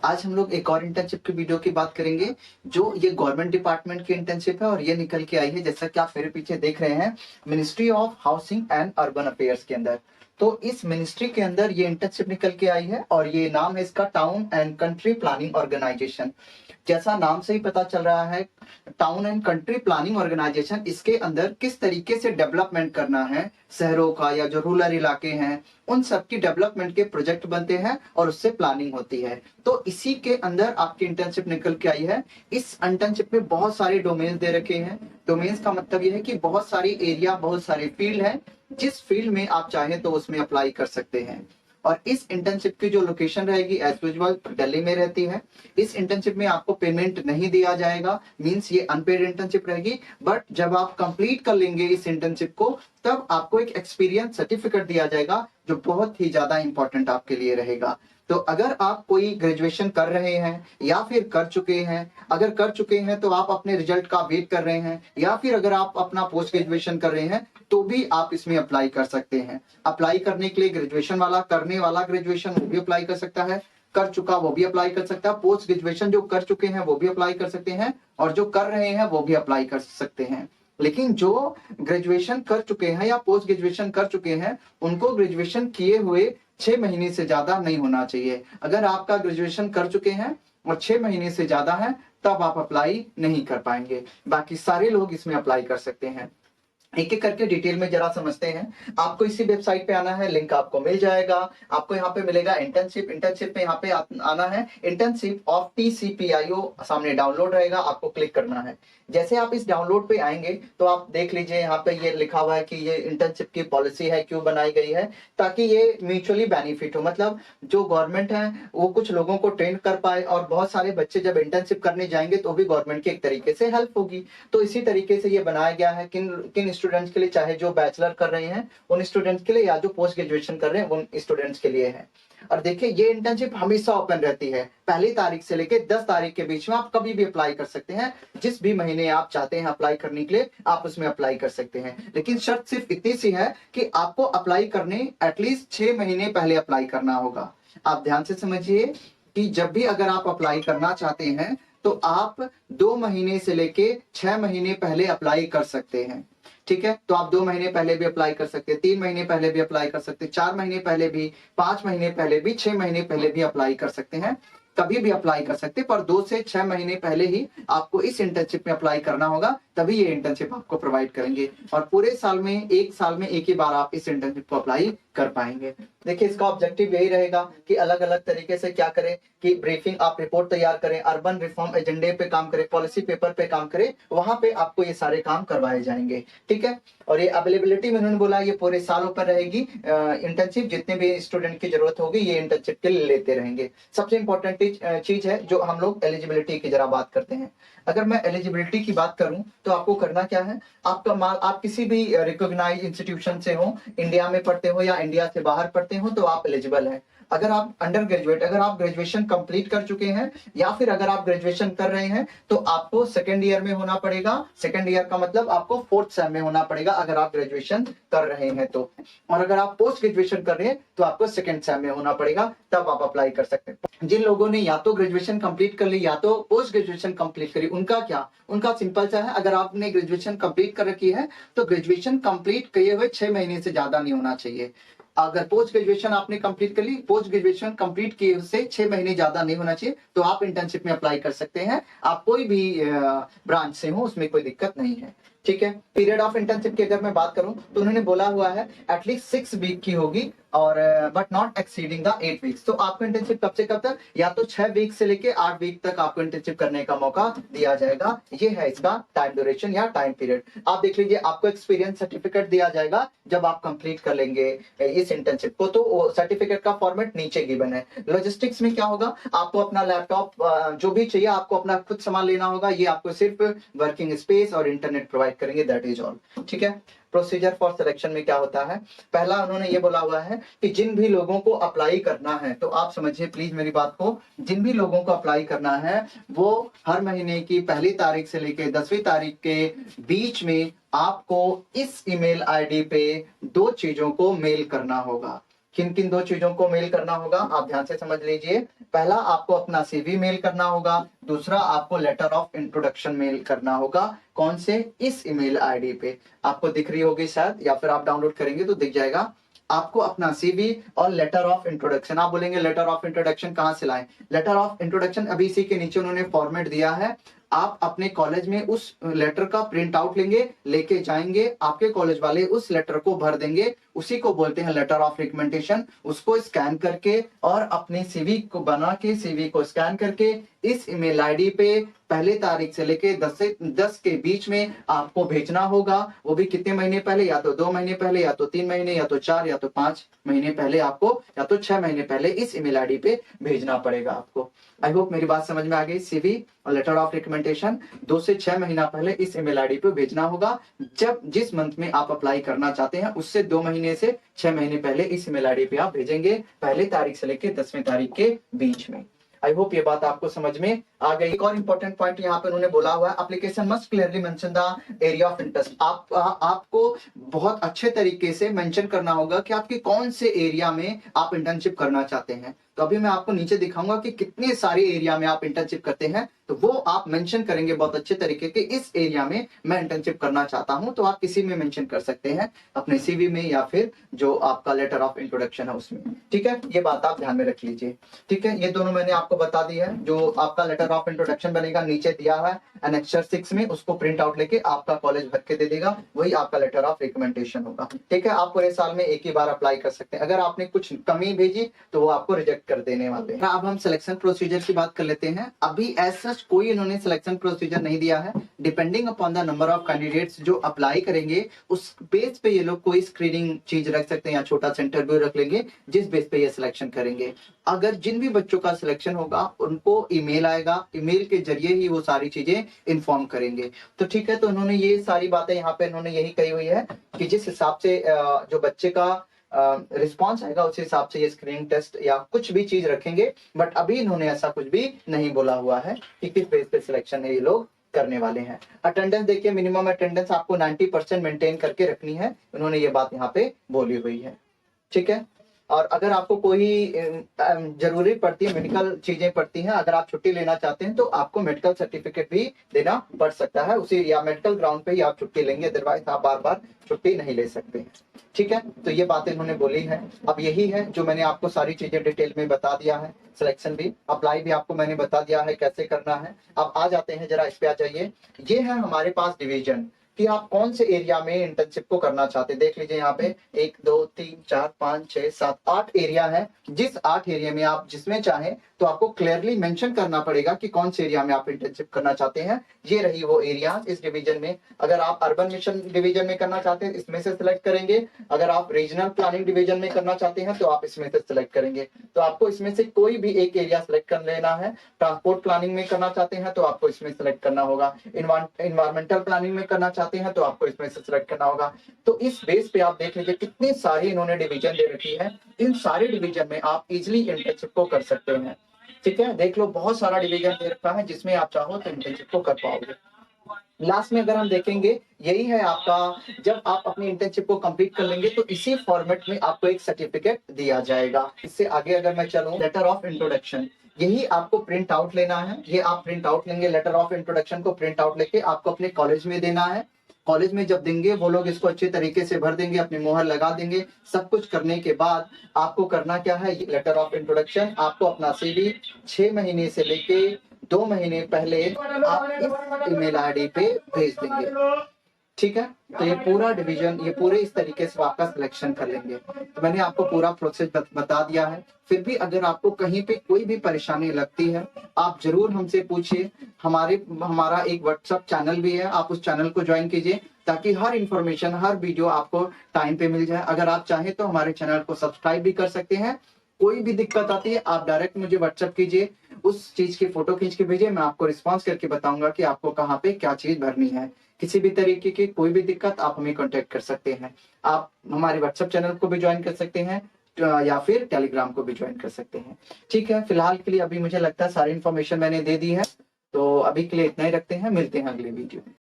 आज हम लोग एक और इंटर्नशिप की वीडियो की बात करेंगे जो ये गवर्नमेंट डिपार्टमेंट की इंटर्नशिप है और ये निकल के आई है, जैसा कि आप मेरे पीछे देख रहे हैं, ministry of housing and urban affairs के अंदर। तो इस मिनिस्ट्री के अंदर ये इंटर्नशिप निकल के आई है और ये नाम है इसका town and country planning organisation. जैसा नाम से ही पता चल रहा है, town and country planning organisation, इसके अंदर किस तरीके से डेवलपमेंट करना है शहरों का या जो रूरल इलाके हैं उन सब की डेवलपमेंट के प्रोजेक्ट बनते हैं और उससे प्लानिंग होती है। तो इसी के अंदर आपकी इंटर्नशिप निकल के आई है। इस इंटर्नशिप में बहुत सारे डोमेन्स दे रखे हैं। डोमेन्स का मतलब यह है कि बहुत सारी एरिया, बहुत सारे फील्ड है, जिस फील्ड में आप चाहें तो उसमें अप्लाई कर सकते हैं। और इस इंटर्नशिप की जो लोकेशन रहेगी एज यूजुअल दिल्ली में रहती है। इस इंटर्नशिप में आपको पेमेंट नहीं दिया जाएगा, मींस ये अनपेड इंटर्नशिप रहेगी। बट जब आप कंप्लीट कर लेंगे इस इंटर्नशिप को तब आपको एक एक्सपीरियंस सर्टिफिकेट दिया जाएगा जो बहुत ही ज्यादा इंपॉर्टेंट आपके लिए रहेगा। तो अगर आप कोई ग्रेजुएशन कर रहे हैं या फिर कर चुके हैं, अगर कर चुके हैं तो आप अपने रिजल्ट का वेट कर रहे हैं, या फिर अगर आप अपना पोस्ट ग्रेजुएशन कर रहे हैं तो भी आप इसमें अप्लाई कर सकते हैं। अप्लाई करने के लिए ग्रेजुएशन वाला, करने वाला ग्रेजुएशन वो भी अप्लाई कर सकता है, कर चुका वो भी अप्लाई कर सकता है, पोस्ट ग्रेजुएशन जो कर चुके हैं वो भी अप्लाई कर सकते हैं और जो कर रहे हैं वो भी अप्लाई कर सकते हैं। लेकिन जो ग्रेजुएशन कर चुके हैं या पोस्ट ग्रेजुएशन कर चुके हैं उनको ग्रेजुएशन किए हुए 6 महीने से ज्यादा नहीं होना चाहिए। अगर आपका ग्रेजुएशन कर चुके हैं और 6 महीने से ज्यादा है तब आप अप्लाई नहीं कर पाएंगे। बाकी सारे लोग इसमें अप्लाई कर सकते हैं। एक एक करके डिटेल में जरा समझते हैं। आपको इसी वेबसाइट पे आना है, लिंक आपको मिल जाएगा। आपको यहाँ पे मिलेगा इंटर्नशिप। इंटर्नशिप में यहाँ पे आना है, इंटर्नशिप ऑफ TCPIO सामने डाउनलोड रहेगा, आपको क्लिक करना है। जैसे आप इस डाउनलोड पे आएंगे तो आप देख लीजिए यहाँ पे ये लिखा हुआ है कि ये इंटर्नशिप की पॉलिसी है, क्यों बनाई गई है, ताकि ये म्यूचुअली बेनिफिट हो। मतलब जो गवर्नमेंट है वो कुछ लोगों को ट्रेन कर पाए और बहुत सारे बच्चे जब इंटर्नशिप करने जाएंगे तो भी गवर्नमेंट की एक तरीके से हेल्प होगी। तो इसी तरीके से ये बनाया गया है किन किन स्टूडेंट्स के लिए, चाहे जो बैचलर कर रहे हैं उन स्टूडेंट्स के लिए या जो पोस्ट ग्रेजुएशन कर रहे हैं उन स्टूडेंट्स के लिए है। और देखिए ये इंटर्नशिप हमेशा ओपन रहती है, पहली तारीख से लेकर 10 तारीख के बीच में आप कभी भी अप्लाई कर सकते हैं। जिस भी महीने आप चाहते हैं अप्लाई करने के लिए आप उसमें अप्लाई कर सकते हैं। लेकिन शर्त सिर्फ इतनी सी है कि आपको अप्लाई करने एटलीस्ट 6 महीने पहले अप्लाई करना होगा। आप ध्यान से समझिए कि जब भी अगर आप अप्लाई करना चाहते हैं तो आप 2 महीने से लेके 6 महीने पहले अप्लाई कर सकते हैं। ठीक है, तो आप 2 महीने पहले भी अप्लाई कर सकते हैं, 3 महीने पहले भी अप्लाई कर सकते हैं, 4 महीने पहले भी, 5 महीने पहले भी, 6 महीने पहले भी अप्लाई कर सकते हैं। कभी भी अप्लाई कर सकते हैं, पर 2 से 6 महीने पहले ही आपको इस इंटर्नशिप में अप्लाई करना होगा, तभी ये इंटर्नशिप आपको प्रोवाइड करेंगे। और पूरे साल में, एक साल में एक ही बार आप इस इंटर्नशिप को अप्लाई कर पाएंगे। देखिए इसका ऑब्जेक्टिव यही रहेगा कि अलग अलग तरीके से क्या करें कि ब्रीफिंग, आप रिपोर्ट तैयार करें, अर्बन रिफॉर्म एजेंडे पे काम करें, पॉलिसी पेपर पे काम करें, वहां पे आपको ये सारे काम करवाए जाएंगे। ठीक है, और ये अवेलेबिलिटी में उन्होंने बोला ये पूरे साल ऊपर रहेगी इंटर्नशिप, जितने भी स्टूडेंट की जरूरत होगी ये इंटर्नशिप के लिए लेते रहेंगे। सबसे इंपॉर्टेंट चीज है जो हम लोग एलिजिबिलिटी की जरा बात करते हैं। अगर मैं एलिजिबिलिटी की बात करूं तो आपको करना क्या है, आपका माल, आप किसी भी रिकॉग्नाइज इंस्टीट्यूशन से हो, इंडिया में पढ़ते हो या इंडिया से बाहर पढ़ते हो तो आप एलिजिबल है। अगर आप अंडर ग्रेजुएट, अगर आप ग्रेजुएशन कंप्लीट कर चुके हैं या फिर अगर आप ग्रेजुएशन कर रहे हैं तो आपको सेकेंड ईयर में होना पड़ेगा। सेकेंड ईयर का मतलब आपको 4th सेम में होना पड़ेगा अगर आप ग्रेजुएशन कर रहे हैं तो। और अगर आप पोस्ट ग्रेजुएशन कर रहे हैं तो आपको 2nd सेम में होना पड़ेगा, तब आप अप्लाई कर सकते हैं। जिन लोगों ने या तो ग्रेजुएशन कंप्लीट कर ली या तो पोस्ट ग्रेजुएशन कंप्लीट करी, उनका क्या, उनका सिंपल सा है, अगर आपने ग्रेजुएशन कंप्लीट कर रखी है तो ग्रेजुएशन कंप्लीट किए हुए 6 महीने से ज्यादा नहीं होना चाहिए। अगर पोस्ट ग्रेजुएशन आपने कंप्लीट कर ली, पोस्ट ग्रेजुएशन कंप्लीट किए उससे 6 महीने ज्यादा नहीं होना चाहिए, तो आप इंटर्नशिप में अप्लाई कर सकते हैं। आप कोई भी ब्रांच से हो, उसमें कोई दिक्कत नहीं है। ठीक है, पीरियड ऑफ इंटर्नशिप की अगर मैं बात करूं तो उन्होंने बोला हुआ है एटलीस्ट 6 वीक की होगी और but not exceeding the 8 weeks. तो आपको इंटर्नशिप कब से कब तक, या तो 6 वीक से लेके 8 वीक तक आपको इंटर्नशिप करने का मौका दिया जाएगा। ये है इसका टाइम ड्यूरेशन या टाइम पीरियड। आप देख लीजिए, आपको एक्सपीरियंस सर्टिफिकेट दिया जाएगा जब आप कंप्लीट कर लेंगे इस इंटर्नशिप को, तो सर्टिफिकेट का फॉर्मेट नीचे गिवन है। लॉजिस्टिक्स में क्या होगा, आपको अपना लैपटॉप जो भी चाहिए आपको अपना खुद सामान लेना होगा, ये आपको सिर्फ वर्किंग स्पेस और इंटरनेट प्रोवाइड करेंगे, दैट इज ऑल। ठीक है, प्रोसीजर फॉर सिलेक्शन में क्या होता है, पहला उन्होंने ये बोला हुआ है कि जिन भी लोगों को अप्लाई करना है, तो आप समझिए प्लीज मेरी बात को, जिन भी लोगों को अप्लाई करना है वो हर महीने की पहली तारीख से लेकर 10वीं तारीख के बीच में आपको इस ईमेल आईडी पे 2 चीजों को मेल करना होगा। किन किन 2 चीजों को मेल करना होगा आप ध्यान से समझ लीजिए। पहला आपको अपना सीवी मेल करना होगा, दूसरा आपको लेटर ऑफ इंट्रोडक्शन मेल करना होगा। कौन से? इस ईमेल आईडी पे आपको दिख रही होगी शायद, या फिर आप डाउनलोड करेंगे तो दिख जाएगा। आपको अपना सीवी और लेटर ऑफ इंट्रोडक्शन, आप बोलेंगे लेटर ऑफ इंट्रोडक्शन कहां से लाएं? लेटर ऑफ इंट्रोडक्शन अभी इसी के नीचे उन्होंने फॉर्मेट दिया है। आप अपने कॉलेज में उस लेटर का प्रिंट आउट लेंगे, लेके जाएंगे, आपके कॉलेज वाले उस लेटर को भर देंगे, उसी को बोलते हैं लेटर ऑफ रिकमेंडेशन। उसको स्कैन करके और अपने सीवी को बना के, सीवी को स्कैन करके इस ईमेल आईडी पे पहले तारीख से लेके 10 के बीच में आपको भेजना होगा। वो भी कितने महीने पहले? या तो 2 महीने पहले, या तो 3 महीने, या तो 4, या तो 5 महीने पहले आपको, या तो 6 महीने पहले इस ईमेल आईडी पे भेजना पड़ेगा आपको। आई होप मेरी बात समझ में आ गई। सीवी और लेटर ऑफ रिकमेंडेशन 2 से 6 महीना पहले इस ईमेल आईडी पे भेजना होगा। जब जिस मंथ में आप अप्लाई करना चाहते हैं उससे 2 महीने से 6 महीने पहले इस ईमेल आईडी पे आप भेजेंगे, पहले तारीख से लेके 10वीं तारीख के बीच में। आई होप ये बात आपको समझ में आ गई। एक और इंपॉर्टेंट पॉइंट यहाँ पे उन्होंने बोला हुआ है, application must clearly mention the area of interest. आपको बहुत अच्छे तरीके से मेंशन करना होगा कि आपके कौन से एरिया में आप इंटर्नशिप करना चाहते हैं। तो अभी मैं आपको नीचे दिखाऊंगा कि कितने सारे एरिया में आप इंटर्नशिप करते हैं, तो वो आप मेंशन करेंगे बहुत अच्छे तरीके के, इस एरिया में मैं इंटर्नशिप करना चाहता हूं। तो आप किसी में मेंशन कर सकते हैं, अपने सीवी में या फिर जो आपका लेटर ऑफ इंट्रोडक्शन है उसमें। ठीक है, ये बात आप ध्यान में रख लीजिए। ठीक है, ये दोनों मैंने आपको बता दी है। जो आपका लेटर ऑफ इंट्रोडक्शन बनेगा नीचे दिया है एनेक्सर 6 में, उसको प्रिंट आउट लेके आपका कॉलेज भर के दे देगा, वही आपका लेटर ऑफ रिकमेंडेशन होगा। ठीक है, आप पूरे साल में एक ही बार अप्लाई कर सकते हैं। अगर आपने कुछ कमी भेजी तो वो आपको रिजेक्ट कर देने वाले हैं। अब हम सिलेक्शन प्रोसीजर की बात कर लेते हैं। अभी एज सच कोई इन्होंने सिलेक्शन प्रोसीजर नहीं दिया है। Depending upon the number of candidates जो अप्लाई करेंगे उस बेस पे ये लोग कोई स्क्रीनिंग चीज रख सकते हैं या छोटा सा इंटरव्यू रख लेंगे, जिस बेस पे ये सिलेक्शन करेंगे। अगर जिन भी बच्चों का सिलेक्शन होगा उनको ईमेल आएगा, ईमेल के जरिए ही वो सारी चीजें इन्फॉर्म करेंगे। तो ठीक है, तो उन्होंने ये सारी बातें यहाँ पे इन्होंने यही कही हुई है कि जिस हिसाब से जो बच्चे का रिस्पॉन्स आएगा उस हिसाब से ये स्क्रीनिंग टेस्ट या कुछ भी चीज रखेंगे। बट अभी इन्होंने ऐसा कुछ भी नहीं बोला हुआ है कि किस बेस पे सिलेक्शन है ये लोग करने वाले हैं। अटेंडेंस देखिए, मिनिमम अटेंडेंस आपको 90% मेंटेन करके रखनी है, उन्होंने ये बात यहाँ पे बोली हुई है। ठीक है, और अगर आपको कोई जरूरी पड़ती है, मेडिकल चीजें पड़ती हैं, अगर आप छुट्टी लेना चाहते हैं तो आपको मेडिकल सर्टिफिकेट भी देना पड़ सकता है उसी या मेडिकल ग्राउंड पे ही आप छुट्टी लेंगे, अदरवाइज आप बार बार छुट्टी नहीं ले सकते हैं। ठीक है, तो ये बातें इन्होंने बोली है। अब यही है जो मैंने आपको सारी चीजें डिटेल में बता दिया है। सिलेक्शन भी, अप्लाई भी आपको मैंने बता दिया है कैसे करना है। अब आ जाते हैं, जरा इस पे आ जाइए। ये है हमारे पास डिवीजन कि आप कौन से एरिया में इंटर्नशिप को करना चाहते हैं। देख लीजिए यहाँ पे 1 2 3 4 5 6 7 8 एरिया है। जिस 8 एरिया में आप जिसमें चाहें तो आपको क्लियरली मेंशन करना पड़ेगा कि कौन से एरिया में आप इंटर्नशिप करना चाहते हैं। ये रही वो एरिया इस डिवीजन में। अगर आप अर्बन मिशन डिवीजन में करना चाहते हैं इसमें से सिलेक्ट करेंगे, अगर आप रीजनल प्लानिंग डिवीजन में करना चाहते हैं तो आप इसमें से सिलेक्ट करेंगे। तो आपको इसमें से कोई भी एक एरिया सिलेक्ट कर लेना है। ट्रांसपोर्ट प्लानिंग में करना चाहते हैं तो आपको इसमें सिलेक्ट करना होगा। इन्वायरमेंटल प्लानिंग में करना चाहते हैं तो आपको इसमें से सिलेक्ट करना होगा। तो इस बेस पे आप देख लीजिए कितनी सारी इन्होंने डिवीजन दे रखी है। इन सारे डिवीजन में आप इजिली इंटर्नशिप को कर सकते हैं। ठीक है, देख लो बहुत सारा डिवीजन दे रखा है जिसमें आप चाहो तो इंटर्नशिप को कर पाओगे। लास्ट में अगर हम देखेंगे, यही है आपका, जब आप अपनी इंटर्नशिप को कंप्लीट कर लेंगे तो इसी फॉर्मेट में आपको एक सर्टिफिकेट दिया जाएगा। इससे आगे अगर मैं चलूं, लेटर ऑफ इंट्रोडक्शन, यही आपको प्रिंट आउट लेना है। ये आप प्रिंट आउट लेंगे, लेटर ऑफ इंट्रोडक्शन को प्रिंट आउट लेके आपको अपने कॉलेज में देना है। कॉलेज में जब देंगे वो लोग इसको अच्छे तरीके से भर देंगे, अपनी मोहर लगा देंगे। सब कुछ करने के बाद आपको करना क्या है, लेटर ऑफ इंट्रोडक्शन आपको अपना सीवी 6 महीने से लेके 2 महीने पहले आप इस ईमेल आईडी पे भेज देंगे। ठीक है, तो ये पूरा डिवीजन, ये पूरे इस तरीके से आपका सिलेक्शन कर लेंगे। तो मैंने आपको पूरा प्रोसेस बता दिया है। फिर भी अगर आपको कहीं पे कोई भी परेशानी लगती है आप जरूर हमसे पूछिए। हमारा एक व्हाट्सएप चैनल भी है, आप उस चैनल को ज्वाइन कीजिए ताकि हर इंफॉर्मेशन, हर वीडियो आपको टाइम पे मिल जाए। अगर आप चाहें तो हमारे चैनल को सब्सक्राइब भी कर सकते हैं। कोई भी दिक्कत आती है आप डायरेक्ट मुझे व्हाट्सएप कीजिए, उस चीज की फोटो खींच के भेजिए, मैं आपको रिस्पॉन्स करके बताऊंगा कि आपको कहाँ पे क्या चीज भरनी है। किसी भी तरीके की कोई भी दिक्कत आप हमें कांटेक्ट कर सकते हैं। आप हमारे व्हाट्सएप चैनल को भी ज्वाइन कर सकते हैं या फिर टेलीग्राम को भी ज्वाइन कर सकते हैं। ठीक है, फिलहाल के लिए अभी मुझे लगता है सारी इन्फॉर्मेशन मैंने दे दी है, तो अभी के लिए इतना ही रखते हैं। मिलते हैं अगले वीडियो में।